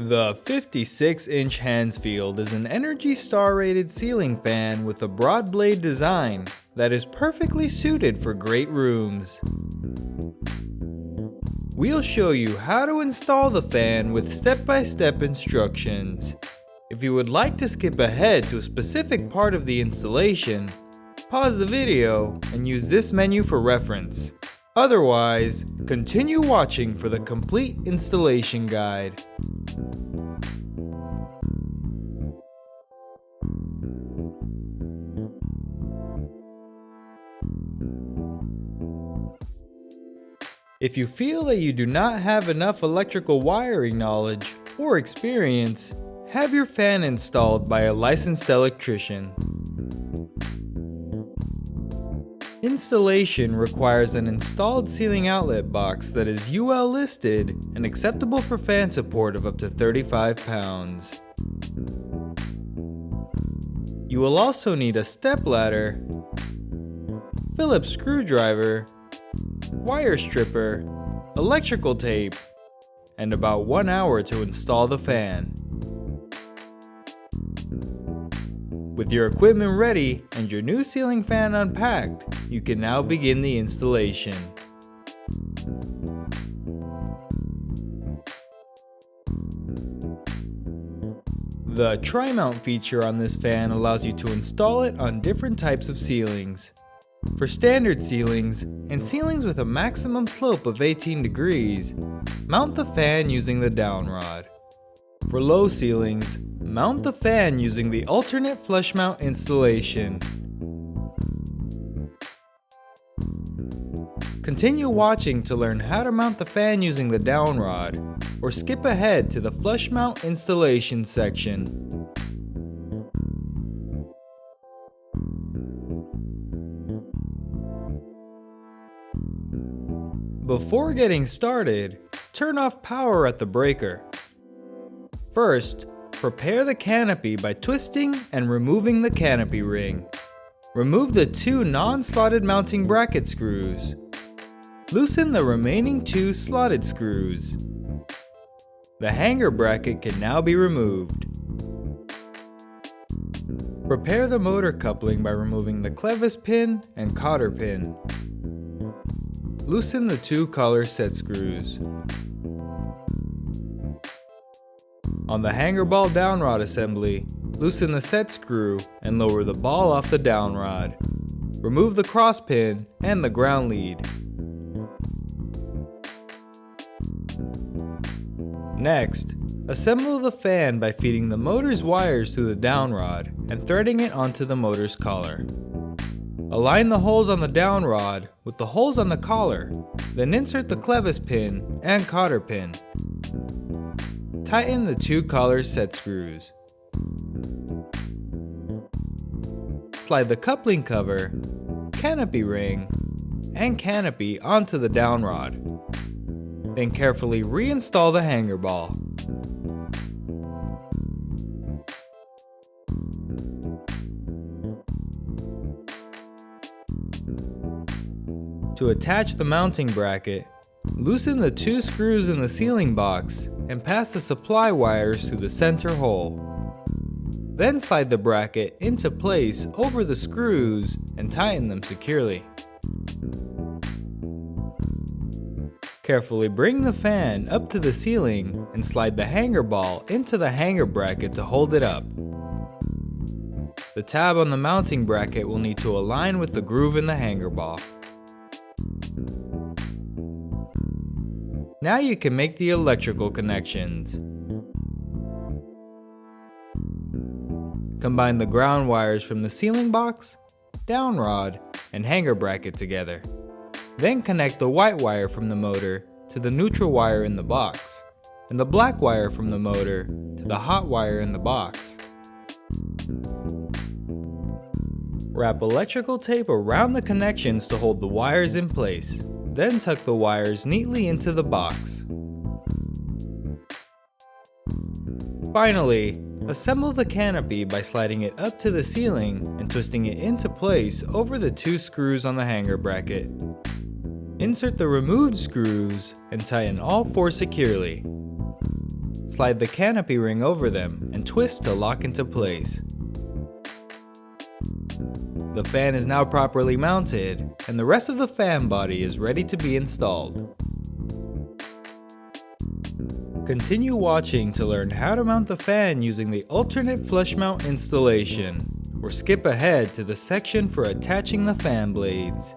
The 56-inch Hansfield is an Energy Star rated ceiling fan with a broad blade design that is perfectly suited for great rooms. We'll show you how to install the fan with step-by-step instructions. If you would like to skip ahead to a specific part of the installation, pause the video and use this menu for reference. Otherwise, continue watching for the complete installation guide. If you feel that you do not have enough electrical wiring knowledge or experience, have your fan installed by a licensed electrician. Installation requires an installed ceiling outlet box that is UL listed and acceptable for fan support of up to 35 pounds. You will also need a stepladder, Phillips screwdriver, wire stripper, electrical tape, and about 1 hour to install the fan. With your equipment ready and your new ceiling fan unpacked, you can now begin the installation. The tri-mount feature on this fan allows you to install it on different types of ceilings. For standard ceilings and ceilings with a maximum slope of 18 degrees, mount the fan using the downrod. For low ceilings, mount the fan using the alternate Flushmount Installation. Continue watching to learn how to mount the fan using the downrod, or skip ahead to the Flushmount Installation section. Before getting started, turn off power at the breaker. First, prepare the canopy by twisting and removing the canopy ring. Remove the 2 non-slotted mounting bracket screws. Loosen the remaining 2 slotted screws. The hanger bracket can now be removed. Prepare the motor coupling by removing the clevis pin and cotter pin. Loosen the 2 collar set screws. On the hanger ball downrod assembly, loosen the set screw and lower the ball off the downrod. Remove the cross pin and the ground lead. Next, assemble the fan by feeding the motor's wires through the downrod and threading it onto the motor's collar. Align the holes on the downrod with the holes on the collar, then insert the clevis pin and cotter pin. Tighten the 2 collar set screws. Slide the coupling cover, canopy ring, and canopy onto the downrod. Then carefully reinstall the hanger ball. To attach the mounting bracket, loosen the 2 screws in the ceiling box and pass the supply wires through the center hole. Then slide the bracket into place over the screws and tighten them securely. Carefully bring the fan up to the ceiling and slide the hanger ball into the hanger bracket to hold it up. The tab on the mounting bracket will need to align with the groove in the hanger ball. Now you can make the electrical connections. Combine the ground wires from the ceiling box, downrod, and hanger bracket together. Then connect the white wire from the motor to the neutral wire in the box, and the black wire from the motor to the hot wire in the box. Wrap electrical tape around the connections to hold the wires in place. Then tuck the wires neatly into the box. Finally, assemble the canopy by sliding it up to the ceiling and twisting it into place over the 2 screws on the hanger bracket. Insert the removed screws and tighten all 4 securely. slide the canopy ring over them and twist to lock into place. The fan is now properly mounted, and the rest of the fan body is ready to be installed. Continue watching to learn how to mount the fan using the alternate Flushmount installation, or skip ahead to the section for attaching the fan blades.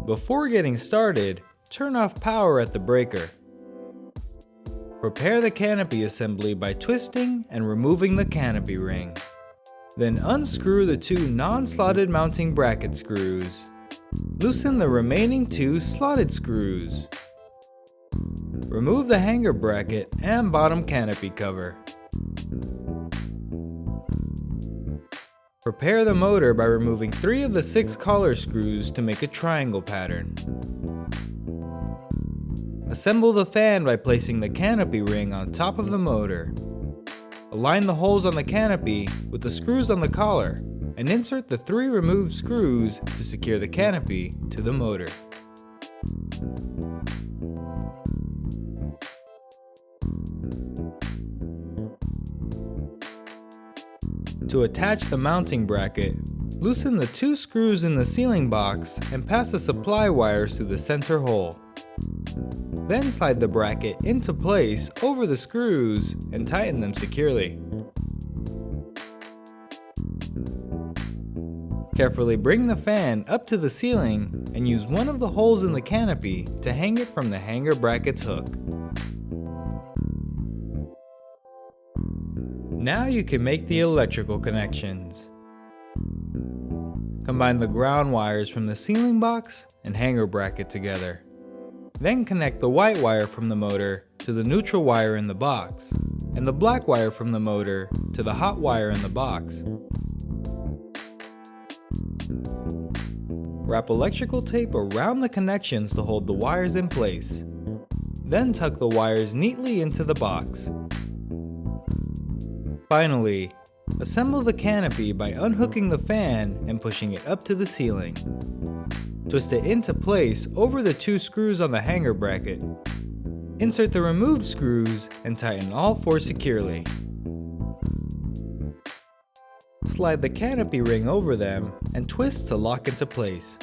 Before getting started, turn off power at the breaker. Prepare the canopy assembly by twisting and removing the canopy ring. Then unscrew the two non-slotted mounting bracket screws. Loosen the remaining two slotted screws. Remove the hanger bracket and bottom canopy cover. Prepare the motor by removing 3 of the 6 collar screws to make a triangle pattern. Assemble the fan by placing the canopy ring on top of the motor. Align the holes on the canopy with the screws on the collar and insert the 3 removed screws to secure the canopy to the motor. To attach the mounting bracket, loosen the 2 screws in the ceiling box and pass the supply wires through the center hole. Then slide the bracket into place over the screws and tighten them securely. Carefully bring the fan up to the ceiling and use one of the holes in the canopy to hang it from the hanger bracket's hook. Now you can make the electrical connections. Combine the ground wires from the ceiling box and hanger bracket together. Then connect the white wire from the motor to the neutral wire in the box, and the black wire from the motor to the hot wire in the box. Wrap electrical tape around the connections to hold the wires in place. Then tuck the wires neatly into the box. Finally, assemble the canopy by unhooking the fan and pushing it up to the ceiling. Twist it into place over the 2 screws on the hanger bracket. Insert the removed screws and tighten all 4 securely. Slide the canopy ring over them and twist to lock into place.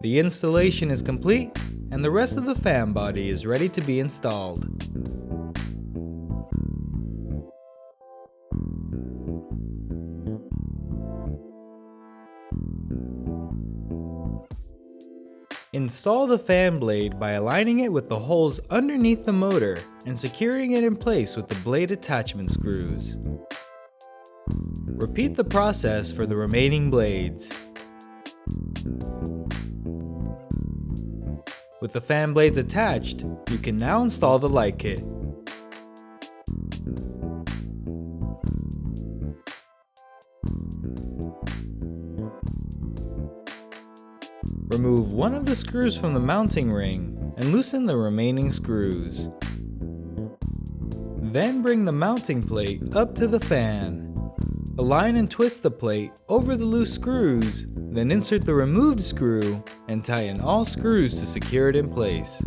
The installation is complete and the rest of the fan body is ready to be installed. Install the fan blade by aligning it with the holes underneath the motor and securing it in place with the blade attachment screws. Repeat the process for the remaining blades. With the fan blades attached, you can now install the light kit. Remove one of the screws from the mounting ring and loosen the remaining screws. Then bring the mounting plate up to the fan. Align and twist the plate over the loose screws, then insert the removed screw and tighten all screws to secure it in place.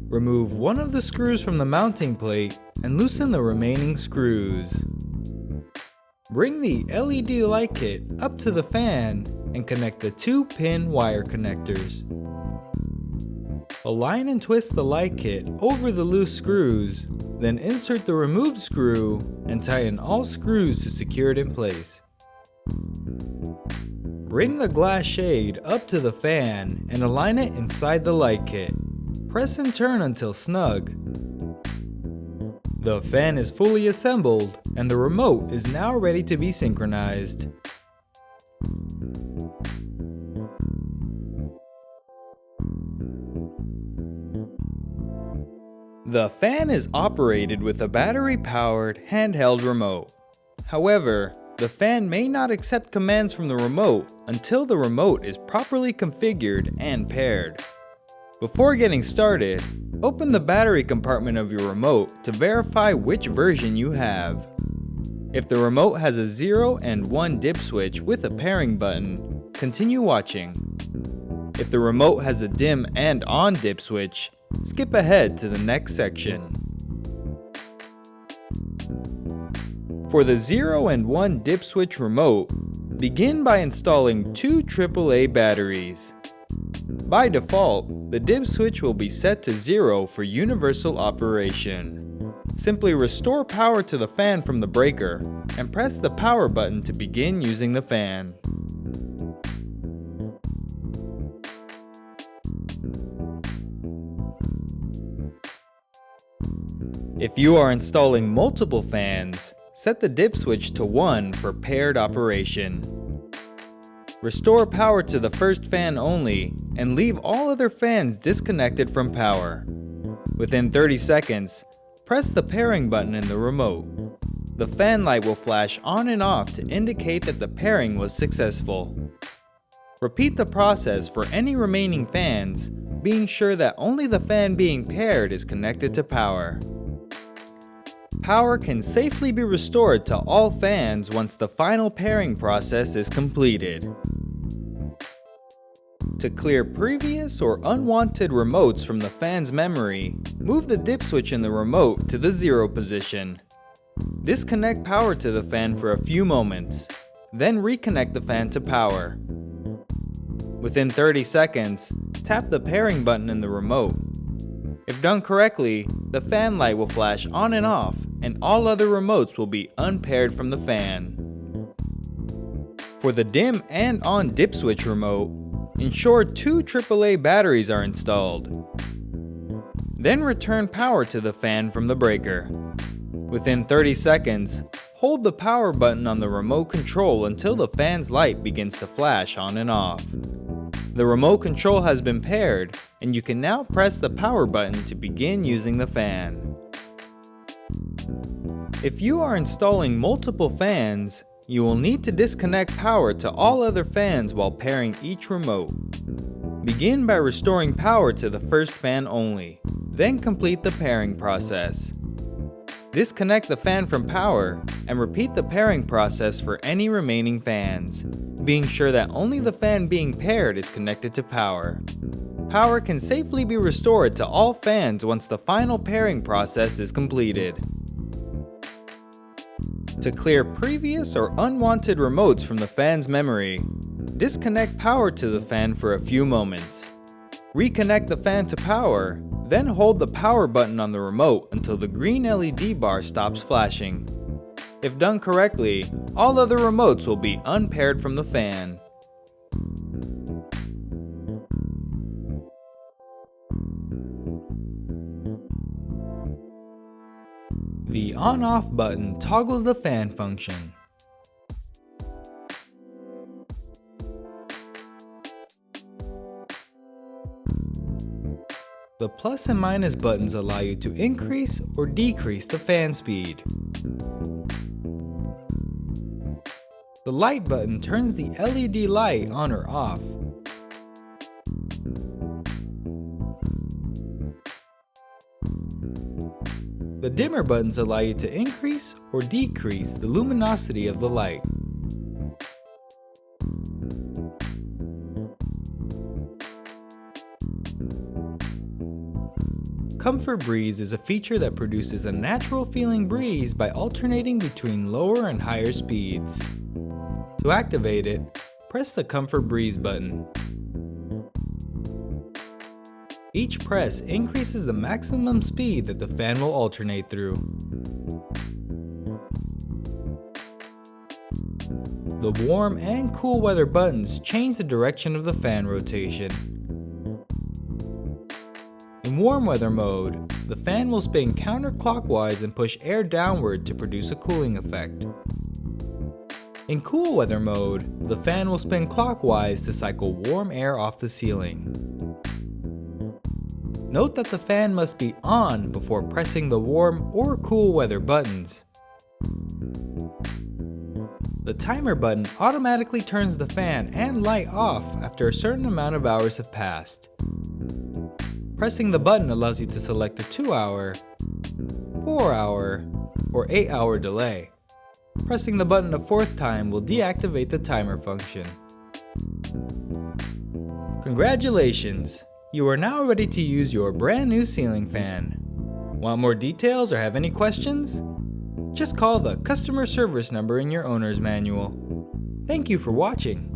Remove one of the screws from the mounting plate and loosen the remaining screws. Bring the LED light kit up to the fan and connect the 2-pin wire connectors. Align and twist the light kit over the loose screws, then insert the removed screw and tighten all screws to secure it in place. Bring the glass shade up to the fan and align it inside the light kit. Press and turn until snug. The fan is fully assembled and the remote is now ready to be synchronized. The fan is operated with a battery-powered handheld remote. However, the fan may not accept commands from the remote until the remote is properly configured and paired. Before getting started, open the battery compartment of your remote to verify which version you have. If the remote has a 0 and 1 dip switch with a pairing button, continue watching. If the remote has a dim and on dip switch, skip ahead to the next section. For the 0 and 1 dip switch remote, begin by installing 2 AAA batteries. By default, the dip switch will be set to 0 for universal operation. Simply restore power to the fan from the breaker and press the power button to begin using the fan. If you are installing multiple fans, set the dip switch to 1 for paired operation. Restore power to the first fan only and leave all other fans disconnected from power. Within 30 seconds, press the pairing button in the remote. The fan light will flash on and off to indicate that the pairing was successful. Repeat the process for any remaining fans, being sure that only the fan being paired is connected to power. Power can safely be restored to all fans once the final pairing process is completed. To clear previous or unwanted remotes from the fan's memory, move the dip switch in the remote to the 0 position. Disconnect power to the fan for a few moments, then reconnect the fan to power. Within 30 seconds, tap the pairing button in the remote. If done correctly, the fan light will flash on and off, and all other remotes will be unpaired from the fan. For the dim and on dip switch remote, ensure 2 AAA batteries are installed. Then return power to the fan from the breaker. Within 30 seconds, hold the power button on the remote control until the fan's light begins to flash on and off. The remote control has been paired, and you can now press the power button to begin using the fan. If you are installing multiple fans, you will need to disconnect power to all other fans while pairing each remote. Begin by restoring power to the first fan only, then complete the pairing process. Disconnect the fan from power and repeat the pairing process for any remaining fans, being sure that only the fan being paired is connected to power. Power can safely be restored to all fans once the final pairing process is completed. To clear previous or unwanted remotes from the fan's memory, disconnect power to the fan for a few moments. Reconnect the fan to power, then hold the power button on the remote until the green LED bar stops flashing. If done correctly, all other remotes will be unpaired from the fan. The on-off button toggles the fan function. The plus and minus buttons allow you to increase or decrease the fan speed. The light button turns the LED light on or off. The dimmer buttons allow you to increase or decrease the luminosity of the light. Comfort Breeze is a feature that produces a natural feeling breeze by alternating between lower and higher speeds. To activate it, press the Comfort Breeze button. Each press increases the maximum speed that the fan will alternate through. The warm and cool weather buttons change the direction of the fan rotation. In warm weather mode, the fan will spin counterclockwise and push air downward to produce a cooling effect. In cool weather mode, the fan will spin clockwise to cycle warm air off the ceiling. Note that the fan must be on before pressing the warm or cool weather buttons. The timer button automatically turns the fan and light off after a certain amount of hours have passed. Pressing the button allows you to select a 2-hour, 4-hour, or 8-hour delay. Pressing the button a fourth time will deactivate the timer function. Congratulations! You are now ready to use your brand new ceiling fan. Want more details or have any questions? Just call the customer service number in your owner's manual. Thank you for watching.